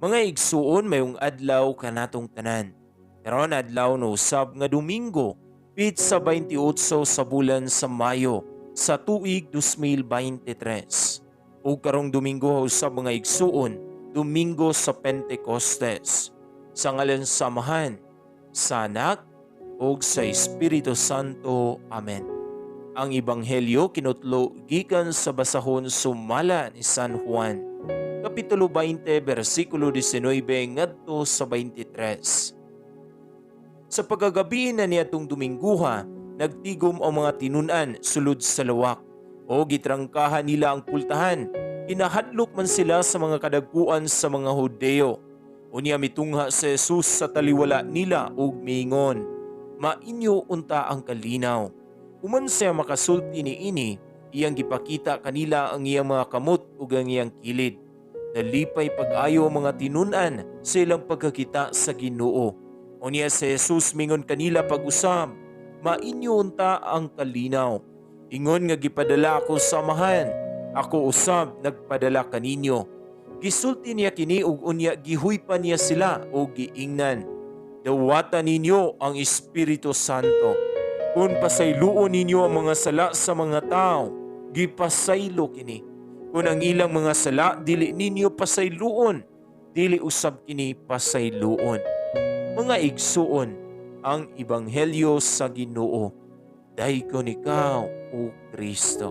Mga igsuon mayong adlaw kanatong tanan. Karon adlaw no usab nga Domingo, sa 28 sa bulan sa Mayo sa tuig 2023. Ug karong Domingo usab mga igsuon, Domingo sa Pentecostes. Sa ngalan sa Amahan, sa Anak, ug sa Espiritu Santo. Amen. Ang Ebanghelyo kinutlo gikan sa basahon sumala ni San Juan. Kapitulo 20, versikulo 19 ngadto sa 23. Sa pagagabi na niadtong Domingguha, nagtigom ang mga tinunan sulod sa lawak o gitrangkahan nila ang pultahan. Hinahadlok man sila sa mga kadagkuan sa mga Hudeo. Unya mitungha sa Jesus sa taliwala nila ug miingon, "Mainyo unta ang kalinaw." Human siya makasulti niini, iyang gipakita kanila ang iyang mga kamot ug ang iyang kilid. Nalipay pag-ayo ang mga tinunan sa ilang pagkakita sa Ginoo. Unya si Jesus mingon kanila pag-usab, "Mainyo unta ang kalinaw. Ingon nga gipadala ako sa Amahan, ako usab nagpadala kaninyo." Gisulti niya kini ug unya gihuypan niya sila og giingnan, "Dawatan ninyo ang Espiritu Santo. Kung pasayloon ninyo ang mga sala sa mga tao, gipasaylo kini. Kung ang ilang mga sala dili ninyo pasayloon, dili usab kini pasayloon." Mga igsuon, ang Ebanghelyo sa Ginoo. Dayon ikaw, O Kristo.